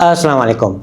अस्सलाम वालेकुम।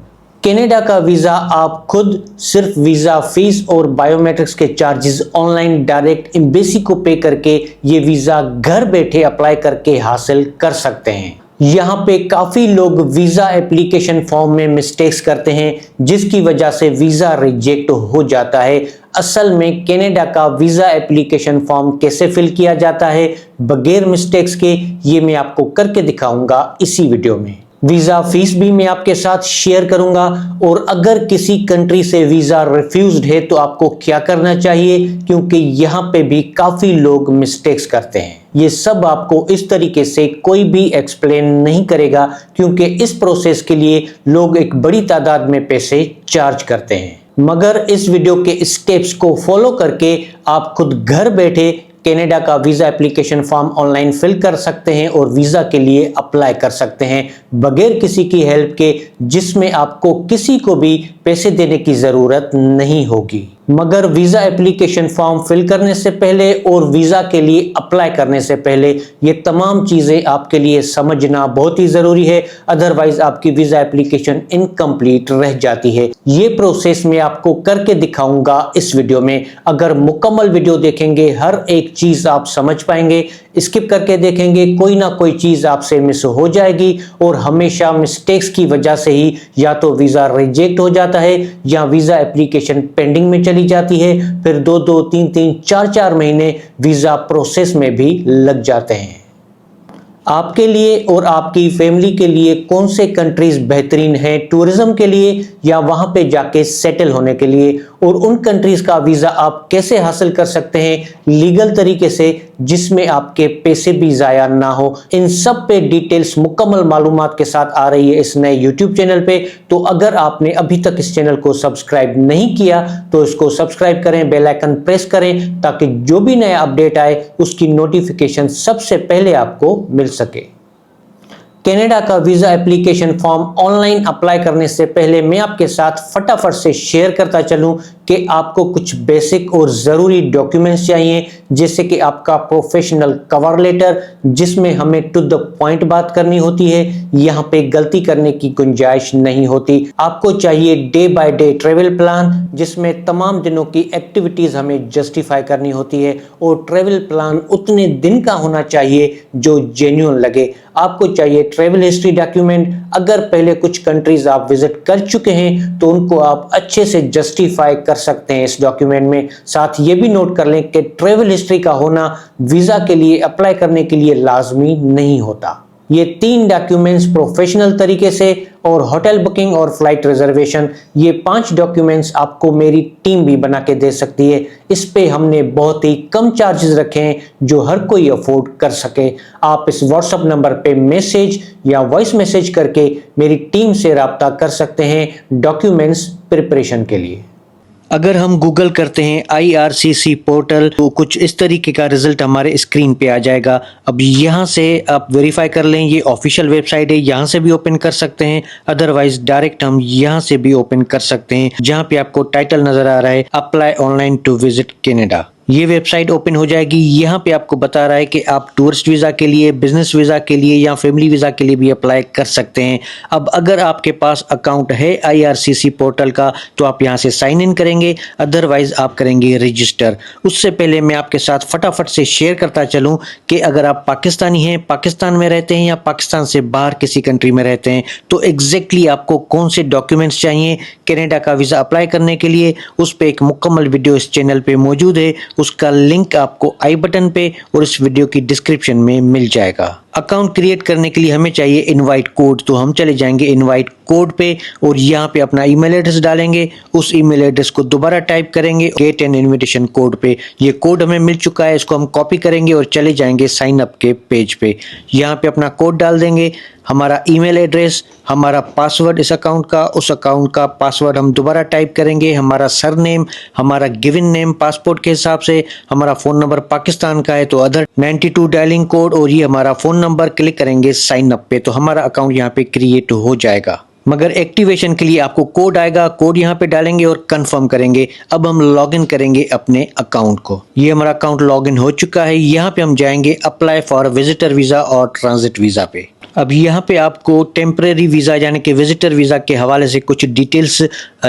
कनाडा का वीज़ा आप खुद सिर्फ वीज़ा फीस और बायोमेट्रिक्स के चार्जेस ऑनलाइन डायरेक्ट एम्बेसी को पे करके ये वीज़ा घर बैठे अप्लाई करके हासिल कर सकते हैं। यहाँ पे काफ़ी लोग वीज़ा एप्लीकेशन फॉर्म में मिस्टेक्स करते हैं जिसकी वजह से वीज़ा रिजेक्ट हो जाता है। असल में कनाडा का वीज़ा एप्लीकेशन फॉर्म कैसे फिल किया जाता है बगैर मिस्टेक्स के, ये मैं आपको करके दिखाऊंगा इसी वीडियो में। वीज़ा फीस भी मैं आपके साथ शेयर करूंगा और अगर किसी कंट्री से वीज़ा रिफ्यूज्ड है तो आपको क्या करना चाहिए, क्योंकि यहाँ पे भी काफ़ी लोग मिस्टेक्स करते हैं। ये सब आपको इस तरीके से कोई भी एक्सप्लेन नहीं करेगा क्योंकि इस प्रोसेस के लिए लोग एक बड़ी तादाद में पैसे चार्ज करते हैं। मगर इस वीडियो के स्टेप्स को फॉलो करके आप खुद घर बैठे कनाडा का visa application form online fill कर सकते हैं और वीज़ा के लिए अप्लाई कर सकते हैं बगैर किसी की हेल्प के, जिसमें आपको किसी को भी पैसे देने की ज़रूरत नहीं होगी। मगर वीज़ा एप्लीकेशन फॉर्म फिल करने से पहले और वीज़ा के लिए अप्लाई करने से पहले ये तमाम चीज़ें आपके लिए समझना बहुत ही ज़रूरी है, अदरवाइज आपकी वीज़ा एप्लीकेशन इनकम्प्लीट रह जाती है। ये प्रोसेस मैं आपको करके दिखाऊंगा इस वीडियो में। अगर मुकम्मल वीडियो देखेंगे हर एक चीज़ आप समझ पाएंगे, स्किप करके देखेंगे कोई ना कोई चीज़ आपसे मिस हो जाएगी और हमेशा मिस्टेक्स की वजह से ही या तो वीज़ा रिजेक्ट हो जाता है या वीज़ा एप्लीकेशन पेंडिंग में चली जाती है, फिर 2-2, 3-3, 4-4 महीने वीज़ा प्रोसेस में भी लग जाते हैं। आपके लिए और आपकी फैमिली के लिए कौन से कंट्रीज बेहतरीन हैं टूरिज्म के लिए या वहां पे जाके सेटल होने के लिए, और उन कंट्रीज का वीज़ा आप कैसे हासिल कर सकते हैं लीगल तरीके से जिसमें आपके पैसे भी ज़ाया ना हो, इन सब पे डिटेल्स मुकम्मल मालूमात के साथ आ रही है इस नए यूट्यूब चैनल पे। तो अगर आपने अभी तक इस चैनल को सब्सक्राइब नहीं किया तो इसको सब्सक्राइब करें, बेल आइकन प्रेस करें ताकि जो भी नया अपडेट आए उसकी नोटिफिकेशन सबसे पहले आपको मिल सके। कनाडा का visa application form online apply करने से पहले मैं आपके साथ फटाफट से शेयर करता चलूं कि आपको कुछ बेसिक और ज़रूरी डॉक्यूमेंट्स चाहिए, जैसे कि आपका प्रोफेशनल कवर लेटर जिसमें हमें टू द पॉइंट बात करनी होती है, यहाँ पे गलती करने की गुंजाइश नहीं होती। आपको चाहिए day by day travel plan जिसमें तमाम दिनों की एक्टिविटीज़ हमें जस्टिफाई करनी होती है और ट्रेवल प्लान उतने दिन का होना चाहिए जो जेन्युइन लगे। आपको चाहिए ट्रेवल हिस्ट्री डॉक्यूमेंट, अगर पहले कुछ कंट्रीज आप विजिट कर चुके हैं तो उनको आप अच्छे से जस्टिफाई कर सकते हैं इस डॉक्यूमेंट में। साथ ये भी नोट कर लें कि ट्रेवल हिस्ट्री का होना वीज़ा के लिए अप्लाई करने के लिए लाजमी नहीं होता। ये 3 डॉक्यूमेंट्स प्रोफेशनल तरीके से और होटल बुकिंग और फ्लाइट रिजर्वेशन, ये 5 डॉक्यूमेंट्स आपको मेरी टीम भी बना के दे सकती है। इस पे हमने बहुत ही कम चार्जेस रखे हैं जो हर कोई अफोर्ड कर सके। आप इस व्हाट्सएप नंबर पे मैसेज या वॉइस मैसेज करके मेरी टीम से रब्ता कर सकते हैं डॉक्यूमेंट्स प्रिपरेशन के लिए। अगर हम गूगल करते हैं IRCC पोर्टल तो कुछ इस तरीके का रिजल्ट हमारे स्क्रीन पे आ जाएगा। अब यहाँ से आप वेरीफाई कर लें, ये ऑफिशियल वेबसाइट है, यहाँ से भी ओपन कर सकते हैं, अदरवाइज डायरेक्ट हम यहाँ से भी ओपन कर सकते हैं। जहाँ पे आपको टाइटल नजर आ रहा है apply online to visit Canada, ये वेबसाइट ओपन हो जाएगी। यहाँ पे आपको बता रहा है कि आप टूरिस्ट वीज़ा के लिए, बिजनेस वीज़ा के लिए या फैमिली वीज़ा के लिए भी अप्लाई कर सकते हैं। अब अगर आपके पास अकाउंट है IRCC पोर्टल का तो आप यहाँ से साइन इन करेंगे, अदरवाइज आप करेंगे रजिस्टर। उससे पहले मैं आपके साथ फटाफट से शेयर करता चलूँ कि अगर आप पाकिस्तानी हैं, पाकिस्तान में रहते हैं या पाकिस्तान से बाहर किसी कंट्री में रहते हैं तो एग्जैक्टली आपको कौन से डॉक्यूमेंट्स चाहिए कनाडा का वीज़ा अप्लाई करने के लिए, उस पर एक मुकम्मल वीडियो इस चैनल पर मौजूद है। उसका लिंक आपको आई बटन पे और इस वीडियो की डिस्क्रिप्शन में मिल जाएगा। अकाउंट क्रिएट करने के लिए हमें चाहिए इनवाइट कोड, तो हम चले जाएंगे इनवाइट कोड पे और यहाँ पे अपना ईमेल एड्रेस डालेंगे। उस ईमेल एड्रेस को दोबारा टाइप करेंगे गेट एन इनविटेशन कोड पे। ये कोड हमें मिल चुका है, इसको हम कॉपी करेंगे और चले जाएंगे साइन अप के पेज पे। यहाँ पे अपना कोड डाल देंगे, हमारा ईमेल एड्रेस, हमारा पासवर्ड इस अकाउंट का, उस अकाउंट का पासवर्ड हम दोबारा टाइप करेंगे, हमारा सरनेम, हमारा गिवन नेम पासपोर्ट के हिसाब से, हमारा फ़ोन नंबर पाकिस्तान का है तो अदर 92 डायलिंग कोड और ये हमारा फ़ोन नंबर। क्लिक करेंगे साइन अप पे तो हमारा अकाउंट यहाँ पे क्रिएट हो जाएगा। मगर एक्टिवेशन के लिए आपको कोड आएगा, कोड यहाँ पे डालेंगे और कंफर्म करेंगे। अब हम लॉगिन करेंगे अपने अकाउंट को। ये हमारा अकाउंट लॉगिन हो चुका है। यहाँ पे हम जाएंगे अप्लाई फॉर विजिटर वीज़ा और ट्रांजिट वीज़ा पे। अब यहाँ पे आपको टेम्परेरी वीज़ा यानी कि विजिटर वीज़ा के हवाले से कुछ डिटेल्स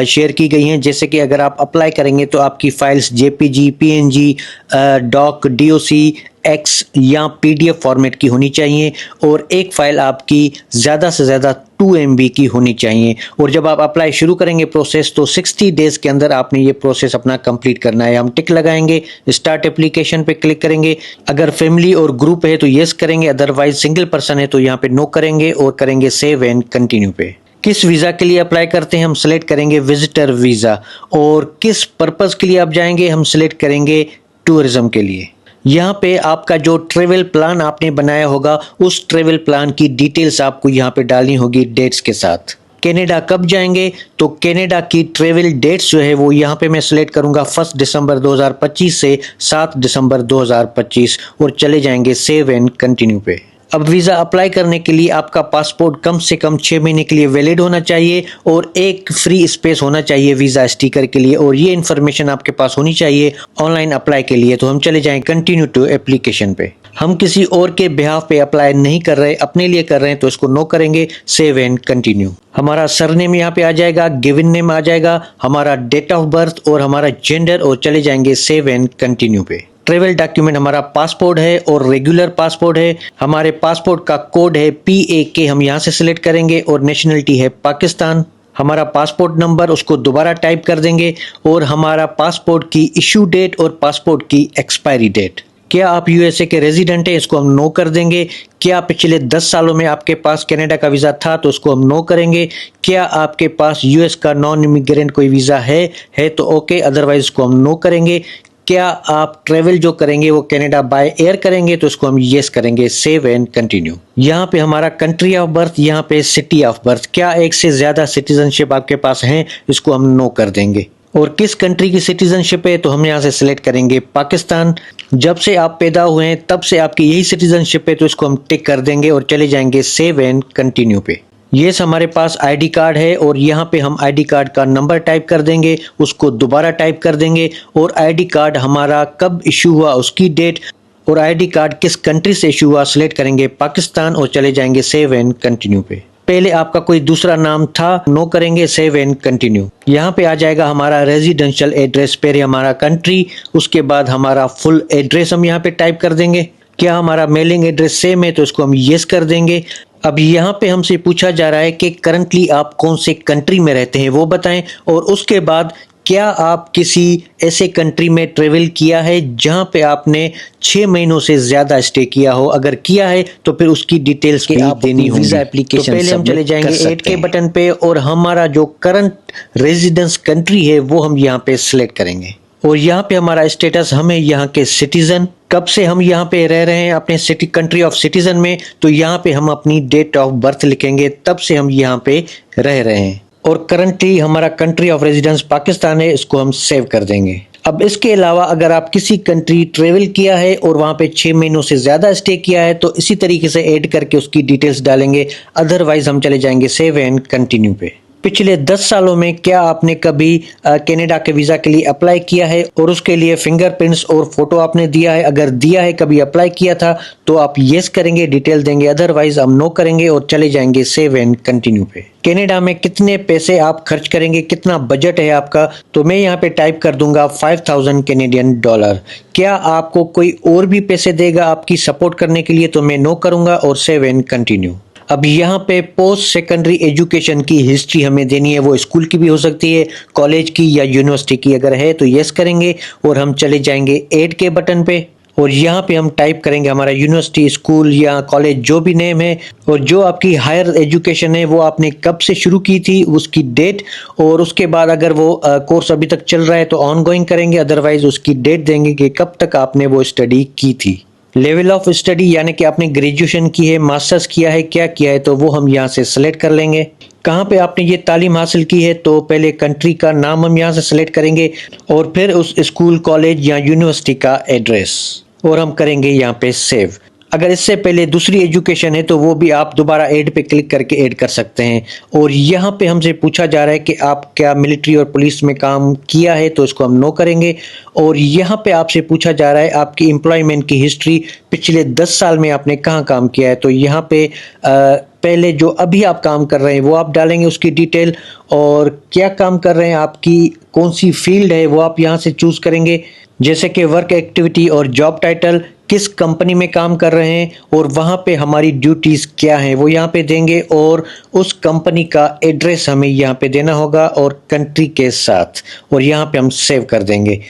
शेयर की गई हैं, जैसे कि अगर आप अप्लाई करेंगे तो आपकी files JPG, PNG, doc, DOC, X या पीडीएफ फॉर्मेट की होनी चाहिए और एक फ़ाइल आपकी ज़्यादा से ज़्यादा 2 MB की होनी चाहिए। और जब आप अप्लाई शुरू करेंगे प्रोसेस तो 60 डेज़ के अंदर आपने ये प्रोसेस अपना कंप्लीट करना है। हम टिक लगाएंगे, स्टार्ट एप्लीकेशन पे क्लिक करेंगे। अगर फैमिली और ग्रुप है तो येस करेंगे, अदरवाइज सिंगल पर्सन है तो यहाँ पे नो करेंगे और करेंगे सेव एंड कंटिन्यू पे। किस वीज़ा के लिए अप्लाई करते हैं, हम सेलेक्ट करेंगे विजिटर वीज़ा। और किस पर्पज़ के लिए आप जाएंगे, हम सेलेक्ट करेंगे टूरिज्म के लिए। यहाँ पे आपका जो ट्रेवल प्लान आपने बनाया होगा उस ट्रेवल प्लान की डिटेल्स आपको यहाँ पे डालनी होगी डेट्स के साथ। कनाडा कब जाएंगे, तो कनाडा की ट्रेवल डेट्स जो है वो यहाँ पे मैं सिलेक्ट करूँगा 1 दिसंबर 2025 से 7 दिसंबर 2025 और चले जाएंगे सेव एंड कंटिन्यू पे। अब वीज़ा अप्लाई करने के लिए आपका पासपोर्ट कम से कम 6 महीने के लिए वैलिड होना चाहिए और एक फ्री स्पेस होना चाहिए वीज़ा स्टिकर के लिए, और ये इन्फॉर्मेशन आपके पास होनी चाहिए ऑनलाइन अप्लाई के लिए। तो हम चले जाएं कंटिन्यू टू एप्लीकेशन पे। हम किसी और के बिहाफ पे अप्लाई नहीं कर रहे, अपने लिए कर रहे हैं, तो इसको नो करेंगे, सेव एंड कंटिन्यू। हमारा सरनेम यहाँ पे आ जाएगा, गिवन नेम आ जाएगा, हमारा डेट ऑफ बर्थ और हमारा जेंडर, और चले जाएंगे सेव एंड कंटिन्यू पे। ट्रेवल डॉक्यूमेंट हमारा पासपोर्ट है और रेगुलर पासपोर्ट है। हमारे पासपोर्ट का कोड है PAK, हम यहाँ से सिलेक्ट करेंगे और नेशनलिटी है पाकिस्तान। हमारा पासपोर्ट नंबर उसको दोबारा टाइप कर देंगे और हमारा पासपोर्ट की इशू डेट और पासपोर्ट की एक्सपायरी डेट। क्या आप USA के रेजिडेंट हैं, इसको हम नो कर देंगे। क्या पिछले 10 सालों में आपके पास कनाडा का वीज़ा था, तो उसको हम नो करेंगे। क्या आपके पास US का नॉन इमिग्रेंट कोई वीज़ा है तो ओके, अदरवाइज इसको हम नो करेंगे। क्या आप ट्रेवल जो करेंगे वो कनाडा बाय एयर करेंगे, तो इसको हम येस करेंगे, सेव एंड कंटिन्यू। यहाँ पे हमारा कंट्री ऑफ बर्थ, यहाँ पे सिटी ऑफ बर्थ, क्या एक से ज्यादा सिटीजनशिप आपके पास हैं, इसको हम नो कर देंगे। और किस कंट्री की सिटीजनशिप है, तो हम यहाँ से सिलेक्ट करेंगे पाकिस्तान। जब से आप पैदा हुए हैं तब से आपकी यही सिटीजनशिप है, तो इसको हम टिक कर देंगे और चले जाएंगे सेव एंड कंटिन्यू पे। ये हमारे पास आईडी कार्ड है और यहाँ पे हम आईडी कार्ड का नंबर टाइप कर देंगे, उसको दोबारा टाइप कर देंगे और आईडी कार्ड हमारा कब इशू हुआ उसकी डेट और आईडी कार्ड किस कंट्री से इशू हुआ सिलेक्ट करेंगे पाकिस्तान और चले जाएंगे सेव एंड कंटिन्यू पे। पहले आपका कोई दूसरा नाम था, नो करेंगे, सेव एंड कंटिन्यू। यहाँ पे आ जाएगा हमारा रेजिडेंशियल एड्रेस, पहले हमारा कंट्री, उसके बाद हमारा फुल एड्रेस हम यहाँ पे टाइप कर देंगे। क्या हमारा मेलिंग एड्रेस सेम है, तो इसको हम येस कर देंगे। अब यहाँ पे हमसे पूछा जा रहा है कि करंटली आप कौन से कंट्री में रहते हैं वो बताएं, और उसके बाद क्या आप किसी ऐसे कंट्री में ट्रेवल किया है जहां पे आपने 6 महीनों से ज्यादा स्टे किया हो, अगर किया है तो फिर उसकी डिटेल्स भी आप देनी होगी। वीजा एप्लीकेशन तो पहले हम चले जाएंगे 8 के बटन पे और हमारा जो करंट रेजिडेंस कंट्री है वो हम यहाँ पे सिलेक्ट करेंगे और यहाँ पे हमारा स्टेटस, हमें यहाँ के सिटीजन, कब से हम यहाँ पे रह रहे हैं अपने सिटी कंट्री ऑफ सिटीजन में, तो यहाँ पे हम अपनी डेट ऑफ बर्थ लिखेंगे, तब से हम यहाँ पे रह रहे हैं। और करंटली हमारा कंट्री ऑफ रेजिडेंस पाकिस्तान है, इसको हम सेव कर देंगे। अब इसके अलावा अगर आप किसी कंट्री ट्रेवल किया है और वहाँ पे 6 महीनों से ज़्यादा स्टे किया है तो इसी तरीके से ऐड करके उसकी डिटेल्स डालेंगे, अदरवाइज हम चले जाएंगे सेव एंड कंटिन्यू पे। पिछले 10 सालों में क्या आपने कभी कनाडा के वीज़ा के लिए अप्लाई किया है और उसके लिए फिंगरप्रिंट्स और फोटो आपने दिया है, अगर दिया है, कभी अप्लाई किया था तो आप येस करेंगे, डिटेल देंगे, अदरवाइज हम नो करेंगे और चले जाएंगे सेव एंड कंटिन्यू पे। कनाडा में कितने पैसे आप खर्च करेंगे, कितना बजट है आपका, तो मैं यहाँ पे टाइप कर दूंगा 5000 कैनेडियन डॉलर। क्या आपको कोई और भी पैसे देगा आपकी सपोर्ट करने के लिए, तो मैं नो करूंगा और सेव एंड कंटिन्यू। अब यहाँ पे पोस्ट सेकेंडरी एजुकेशन की हिस्ट्री हमें देनी है, वो स्कूल की भी हो सकती है, कॉलेज की या यूनिवर्सिटी की, अगर है तो यस करेंगे और हम चले जाएंगे ऐड के बटन पे और यहाँ पे हम टाइप करेंगे हमारा यूनिवर्सिटी, स्कूल या कॉलेज जो भी नेम है और जो आपकी हायर एजुकेशन है वो आपने कब से शुरू की थी उसकी डेट, और उसके बाद अगर वो कोर्स अभी तक चल रहा है तो ऑन गोइंग करेंगे, अदरवाइज उसकी डेट देंगे कि कब तक आपने वो स्टडी की थी। लेवल ऑफ स्टडी यानी कि आपने ग्रेजुएशन की है, मास्टर्स किया है, क्या किया है, तो वो हम यहाँ से सिलेक्ट कर लेंगे। कहाँ पे आपने ये तालीम हासिल की है, तो पहले कंट्री का नाम हम यहाँ से सिलेक्ट करेंगे और फिर उस स्कूल, कॉलेज या यूनिवर्सिटी का एड्रेस और हम करेंगे यहाँ पे सेव। अगर इससे पहले दूसरी एजुकेशन है तो वो भी आप दोबारा ऐड पे क्लिक करके ऐड कर सकते हैं। और यहाँ पे हमसे पूछा जा रहा है कि आप क्या मिलिट्री और पुलिस में काम किया है, तो इसको हम नो करेंगे। और यहाँ पे आपसे पूछा जा रहा है आपकी एम्प्लॉयमेंट की हिस्ट्री, पिछले 10 साल में आपने कहाँ काम किया है, तो यहाँ पे पहले जो अभी आप काम कर रहे हैं वो आप डालेंगे उसकी डिटेल, और क्या काम कर रहे हैं, आपकी कौन सी फील्ड है वो आप यहाँ से चूज करेंगे, जैसे कि वर्क एक्टिविटी और जॉब टाइटल, किस कंपनी में काम कर रहे हैं और वहाँ पे हमारी ड्यूटीज़ क्या हैं वो यहाँ पे देंगे, और उस कंपनी का एड्रेस हमें यहाँ पे देना होगा और कंट्री के साथ, और यहाँ पे हम सेव कर देंगे।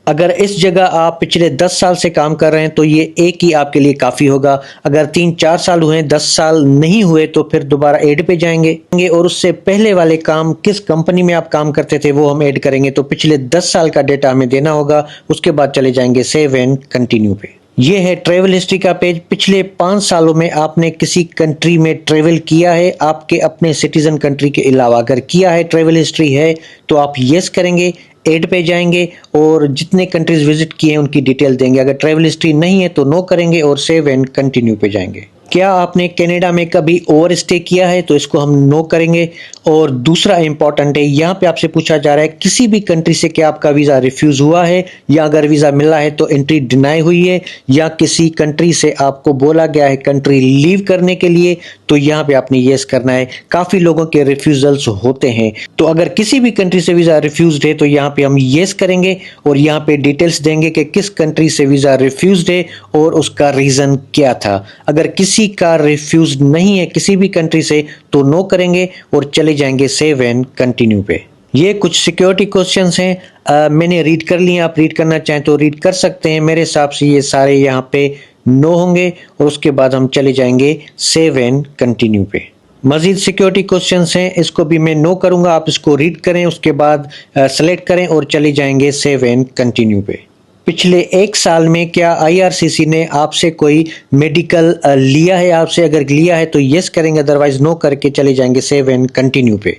अगर इस जगह आप पिछले 10 साल से काम कर रहे हैं तो ये एक ही आपके लिए काफ़ी होगा। अगर 3-4 साल हुए, 10 साल नहीं हुए, तो फिर दोबारा ऐड पे जाएंगे और उससे पहले वाले काम, किस कंपनी में आप काम करते थे वो हम ऐड करेंगे, तो पिछले 10 साल का डेटा हमें देना होगा। उसके बाद चले जाएंगे सेव एंड कंटिन्यू पे। ये है ट्रैवल हिस्ट्री का पेज। पिछले 5 सालों में आपने किसी कंट्री में ट्रैवल किया है आपके अपने सिटीजन कंट्री के अलावा, अगर किया है, ट्रैवल हिस्ट्री है, तो आप यस करेंगे, ऐड पे जाएंगे और जितने कंट्रीज विजिट किए हैं उनकी डिटेल देंगे। अगर ट्रैवल हिस्ट्री नहीं है तो नो करेंगे और सेव एंड कंटिन्यू पे जाएंगे। क्या आपने कनाडा में कभी ओवर स्टे किया है, तो इसको हम नो करेंगे। और दूसरा इंपॉर्टेंट है, यहाँ पे आपसे पूछा जा रहा है किसी भी कंट्री से क्या आपका वीज़ा रिफ्यूज़ हुआ है, या अगर वीज़ा मिला है तो एंट्री डिनाई हुई है, या किसी कंट्री से आपको बोला गया है कंट्री लीव करने के लिए, तो यहाँ पे आपने येस करना है। काफ़ी लोगों के रिफ्यूज़ल्स होते हैं, तो अगर किसी भी कंट्री से वीज़ा रिफ्यूज़ड है तो यहाँ पे हम येस करेंगे और यहाँ पे डिटेल्स देंगे कि किस कंट्री से वीज़ा रिफ्यूज़ड है और उसका रीज़न क्या था। अगर किसी का रिफ्यूज नहीं है किसी भी कंट्री से तो नो करेंगे और चले जाएंगे सेव एंड कंटिन्यू पे। ये कुछ सिक्योरिटी क्वेश्चंस हैं, मैंने रीड कर लिए, आप रीड करना चाहें तो रीड कर सकते हैं। मेरे हिसाब से ये सारे यहाँ पे नो होंगे और उसके बाद हम चले जाएंगे सेव एंड कंटिन्यू पे। मजीद सिक्योरिटी क्वेश्चंस हैं, इसको भी मैं नो करूंगा, आप इसको रीड करें, उसके बाद सेलेक्ट करें और चले जाएंगे सेव एंड कंटिन्यू पे। पिछले 1 साल में क्या आईआरसीसी ने आपसे कोई मेडिकल लिया है आपसे, अगर लिया है तो यस करेंगे, अदरवाइज नो करके चले जाएंगे सेव एंड कंटिन्यू पे।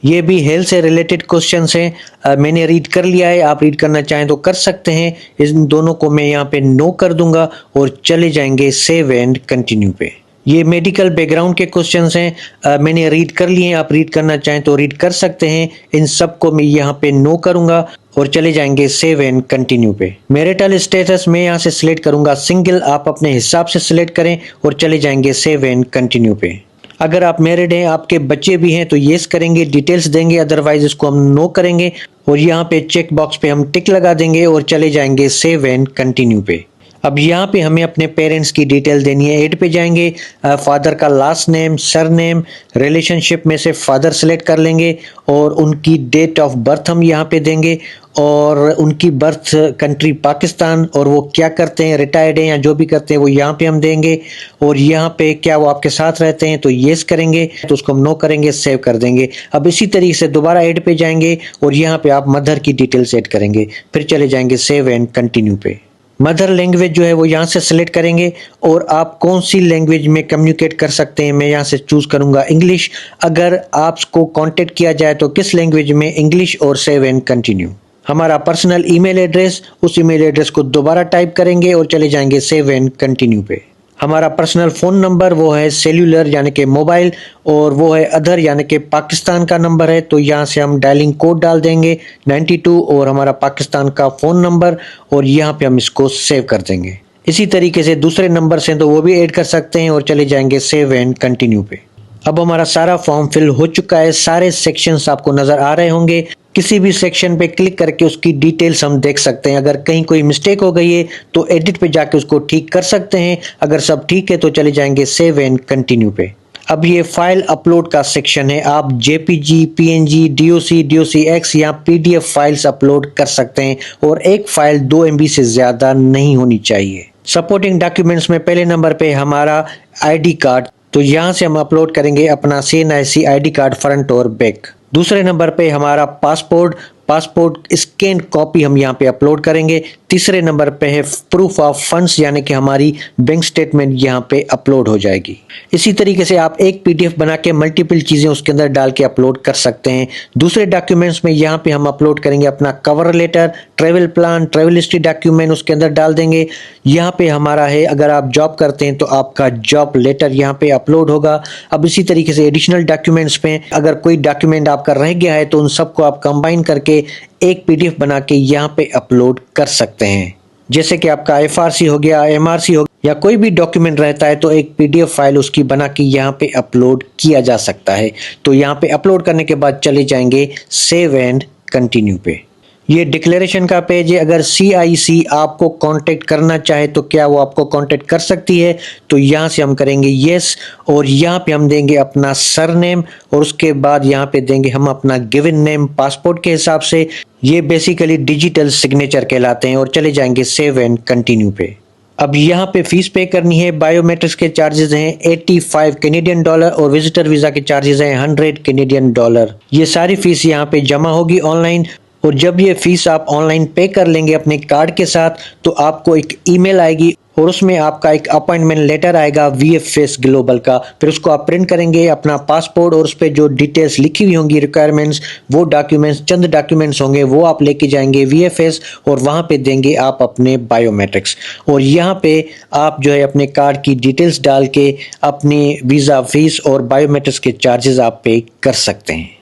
ये भी हेल्थ से रिलेटेड क्वेश्चंस हैं, मैंने रीड कर लिया है, आप रीड करना चाहें तो कर सकते हैं। इन दोनों को मैं यहाँ पे नो कर दूंगा और चले जाएंगे सेव एंड कंटिन्यू पे। ये मेडिकल बैकग्राउंड के क्वेश्चंस हैं, मैंने रीड कर लिए हैं, आप रीड करना चाहें तो रीड कर सकते हैं। इन सब को मैं यहाँ पे नो करूंगा और चले जाएंगे सेव एंड कंटिन्यू पे। मैरिटल स्टेटस में यहाँ से सिलेक्ट करूंगा सिंगल, आप अपने हिसाब से सिलेक्ट करें और चले जाएंगे सेव एंड कंटिन्यू पे। अगर आप मैरिड हैं, आपके बच्चे भी हैं, तो येस करेंगे, डिटेल्स देंगे, अदरवाइज इसको हम नो करेंगे और यहाँ पे चेक बॉक्स पे हम टिक लगा देंगे और चले जाएंगे सेव एंड कंटिन्यू पे। अब यहाँ पे हमें अपने पेरेंट्स की डिटेल देनी है, ऐड पे जाएंगे, फादर का last name, sir name, relationship में से फादर सेलेक्ट कर लेंगे और उनकी डेट ऑफ बर्थ हम यहाँ पे देंगे और उनकी बर्थ कंट्री पाकिस्तान, और वो क्या करते हैं, रिटायर्ड हैं या जो भी करते हैं वो यहाँ पे हम देंगे। और यहाँ पे क्या वो आपके साथ रहते हैं तो येस करेंगे, तो उसको हम नो करेंगे, सेव कर देंगे। अब इसी तरीके से दोबारा ऐड पे जाएंगे और यहाँ पे आप मदर की डिटेल्स ऐड करेंगे, फिर चले जाएंगे सेव एंड कंटिन्यू पे। मदर लैंग्वेज जो है वो यहाँ से सिलेक्ट करेंगे और आप कौन सी लैंग्वेज में कम्युनिकेट कर सकते हैं, मैं यहाँ से चूज करूँगा इंग्लिश। अगर आपको कांटेक्ट किया जाए तो किस लैंग्वेज में, इंग्लिश, और सेव एंड कंटिन्यू। हमारा पर्सनल ईमेल एड्रेस, उस ईमेल एड्रेस को दोबारा टाइप करेंगे और चले जाएंगे सेव एंड कंटिन्यू पे। हमारा पर्सनल फ़ोन नंबर वो है सेल्यूलर यानी कि मोबाइल, और वो है अदर यानी कि पाकिस्तान का नंबर है, तो यहाँ से हम डायलिंग कोड डाल देंगे 92 और हमारा पाकिस्तान का फ़ोन नंबर, और यहाँ पे हम इसको सेव कर देंगे। इसी तरीके से दूसरे नंबर से तो वो भी ऐड कर सकते हैं और चले जाएंगे सेव एंड कंटिन्यू पे। अब हमारा सारा फॉर्म फिल हो चुका है, सारे सेक्शंस आपको नज़र आ रहे होंगे। किसी भी सेक्शन पे क्लिक करके उसकी डिटेल्स हम देख सकते हैं। अगर कहीं कोई मिस्टेक हो गई है तो एडिट पे जाके उसको ठीक कर सकते हैं। अगर सब ठीक है तो चले जाएंगे सेव एंड कंटिन्यू पे। अब ये फाइल अपलोड का सेक्शन है, आप जेपीजी, पीएनजी, डीओसी, डीओसीएक्स या पीडीएफ फाइल्स अपलोड कर सकते हैं और एक फाइल 2 MB से ज़्यादा नहीं होनी चाहिए। सपोर्टिंग डॉक्यूमेंट्स में पहले नंबर पे हमारा आईडी कार्ड, तो यहाँ से हम अपलोड करेंगे अपना CNIC आईडी कार्ड फ्रंट और बैक। दूसरे नंबर पे हमारा पासपोर्ट, पासपोर्ट स्कैन कॉपी हम यहाँ पे अपलोड करेंगे। तीसरे नंबर पे है प्रूफ ऑफ फंड्स, यानी कि हमारी बैंक स्टेटमेंट यहाँ पे अपलोड हो जाएगी। इसी तरीके से आप एक पीडीएफ बना के मल्टीपल चीजें उसके अंदर डाल के अपलोड कर सकते हैं। दूसरे डॉक्यूमेंट्स में यहाँ पे हम अपलोड करेंगे अपना cover letter, travel plan, travel history document उसके अंदर डाल देंगे। यहाँ पे हमारा है, अगर आप जॉब करते हैं तो आपका जॉब लेटर यहाँ पे अपलोड होगा। अब इसी तरीके से एडिशनल डॉक्यूमेंट्स में अगर कोई डॉक्यूमेंट आपका रह गया है तो उन सबको आप कंबाइन करके एक पीडीएफ बना के यहाँ पे अपलोड कर सकते हैं। जैसे कि आपका एफआरसी हो गया, एमआरसी हो गया, या कोई भी डॉक्यूमेंट रहता है तो एक पीडीएफ फाइल उसकी बना के यहाँ पे अपलोड किया जा सकता है। तो यहाँ पे अपलोड करने के बाद चले जाएंगे सेव एंड कंटिन्यू पे। ये डिक्लेरेशन का पेज है। अगर CIC आपको कांटेक्ट करना चाहे तो क्या वो आपको कांटेक्ट कर सकती है? तो यहाँ से हम करेंगे यस, और यहाँ पे हम देंगे अपना सरनेम, और उसके बाद यहाँ पे देंगे हम अपना गिवन नेम पासपोर्ट के हिसाब से। ये बेसिकली डिजिटल सिग्नेचर कहलाते हैं, और चले जाएंगे सेव एंड कंटिन्यू पे। अब यहाँ पे फीस पे करनी है। बायोमेट्रिक्स के चार्जेस हैं $85 कैनेडियन और विजिटर वीजा के चार्जेस हैं $100 कैनेडियन। ये सारी फीस यहाँ पे जमा होगी ऑनलाइन, और जब ये फीस आप ऑनलाइन पे कर लेंगे अपने कार्ड के साथ तो आपको एक ईमेल आएगी, और उसमें आपका एक अपॉइंटमेंट लेटर आएगा VFS ग्लोबल का। फिर उसको आप प्रिंट करेंगे अपना पासपोर्ट, और उस पर जो डिटेल्स लिखी हुई होंगी रिक्वायरमेंट्स, वो डॉक्यूमेंट्स, चंद डॉक्यूमेंट्स होंगे वो आप लेके जाएंगे VFS, और वहाँ पे देंगे आप अपने बायोमेट्रिक्स। और यहाँ पे आप जो है अपने कार्ड की डिटेल्स डाल के अपनी वीज़ा फीस और बायोमेट्रिक्स के चार्जेस आप पे कर सकते हैं।